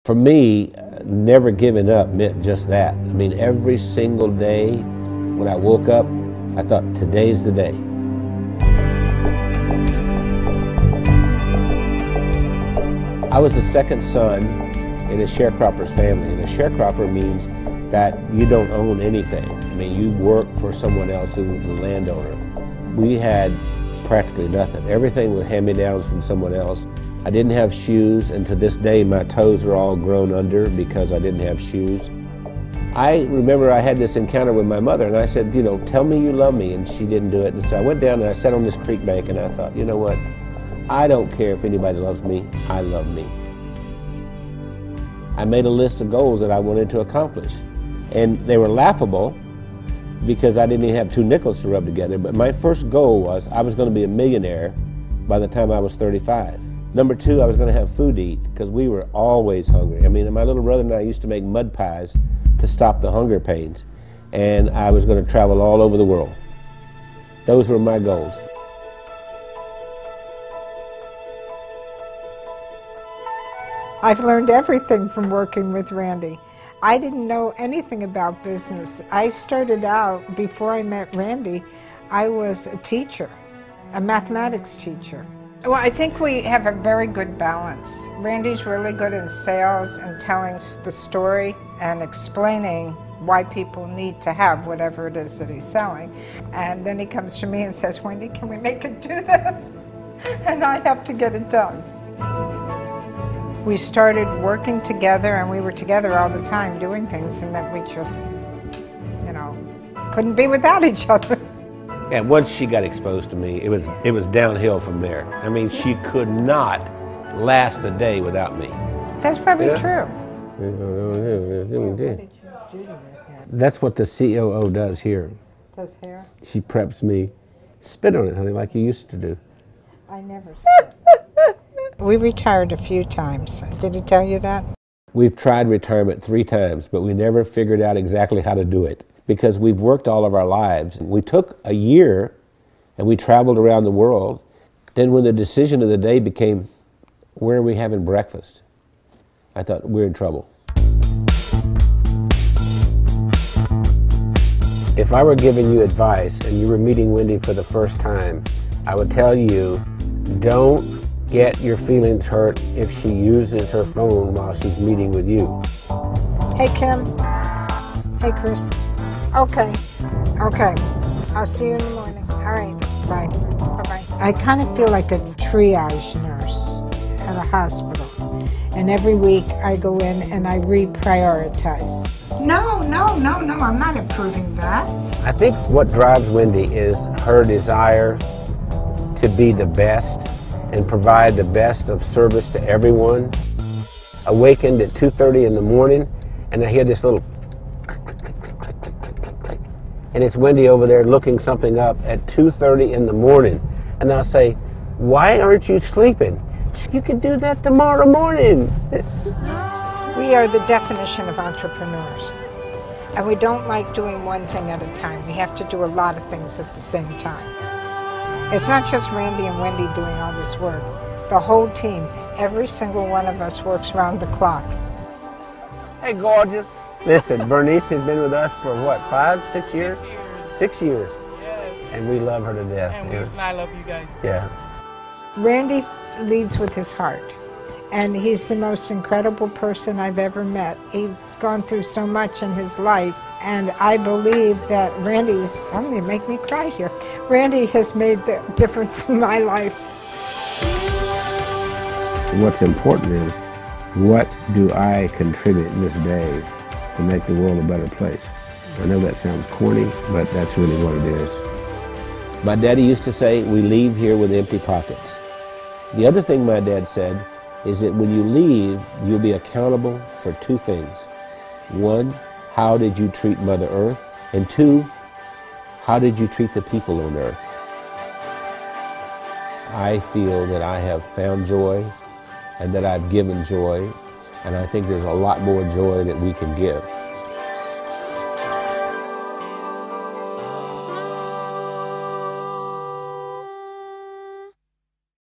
For me, never giving up meant just that. I mean, every single day when I woke up, I thought, today's the day. I was the second son in a sharecropper's family, and a sharecropper means that you don't own anything. I mean, you work for someone else who was a landowner. We had practically nothing. Everything was hand-me-downs from someone else. I didn't have shoes, and to this day my toes are all grown under because I didn't have shoes. I remember I had this encounter with my mother, and I said, you know, tell me you love me, and she didn't do it. And so I went down and I sat on this creek bank, and I thought, you know what, I don't care if anybody loves me, I love me. I made a list of goals that I wanted to accomplish, and they were laughable because I didn't even have 2 nickels to rub together, but my first goal was I was going to be a millionaire by the time I was 35. Number 2, I was going to have food to eat because we were always hungry. I mean, my little brother and I used to make mud pies to stop the hunger pains, and I was going to travel all over the world. Those were my goals. I've learned everything from working with Randy. I didn't know anything about business. I started out, before I met Randy, I was a teacher, a mathematics teacher. Well, I think we have a very good balance. Randy's really good in sales and telling the story and explaining why people need to have whatever it is that he's selling. And then he comes to me and says, Wendy, can we make it do this? And I have to get it done. We started working together, and we were together all the time doing things, and that we just, you know, couldn't be without each other. And once she got exposed to me, it was downhill from there. I mean, she could not last a day without me. That's probably true. That's what the COO does here. Does hair? She preps me. Spit on it, honey, like you used to do. I never spit. We retired a few times. Did he tell you that? We've tried retirement 3 times, but we never figured out exactly how to do it, because we've worked all of our lives. We took a year and we traveled around the world. Then when the decision of the day became, where are we having breakfast? I thought, we're in trouble. If I were giving you advice and you were meeting Wendy for the first time, I would tell you, don't get your feelings hurt if she uses her phone while she's meeting with you. Hey, Kim. Hey, Chris. Okay. I'll see you in the morning. All right. Bye. Bye-bye. I kind of feel like a triage nurse at a hospital. And every week I go in and I reprioritize. No, I'm not approving that. I think what drives Wendy is her desire to be the best and provide the best of service to everyone. Awakened at 2:30 in the morning, and I hear this little and it's Wendy over there looking something up at 2:30 in the morning. And I'll say, why aren't you sleeping? You can do that tomorrow morning. We are the definition of entrepreneurs. And we don't like doing one thing at a time. We have to do a lot of things at the same time. It's not just Randy and Wendy doing all this work. The whole team, every single one of us works round the clock. Hey, gorgeous. Listen, Bernice has been with us for what, 5, 6 years? 6 years. Yes. And we love her to death. And I love you guys. Yeah. Randy leads with his heart. And he's the most incredible person I've ever met. He's gone through so much in his life. And I believe that Randy's, I'm going to make me cry here. Randy has made the difference in my life. What's important is, what do I contribute this day to make the world a better place? I know that sounds corny, but that's really what it is. My daddy used to say, we leave here with empty pockets. The other thing my dad said is that when you leave, you'll be accountable for 2 things. 1, how did you treat Mother Earth? And 2, how did you treat the people on Earth? I feel that I have found joy and that I've given joy, and I think there's a lot more joy that we can give.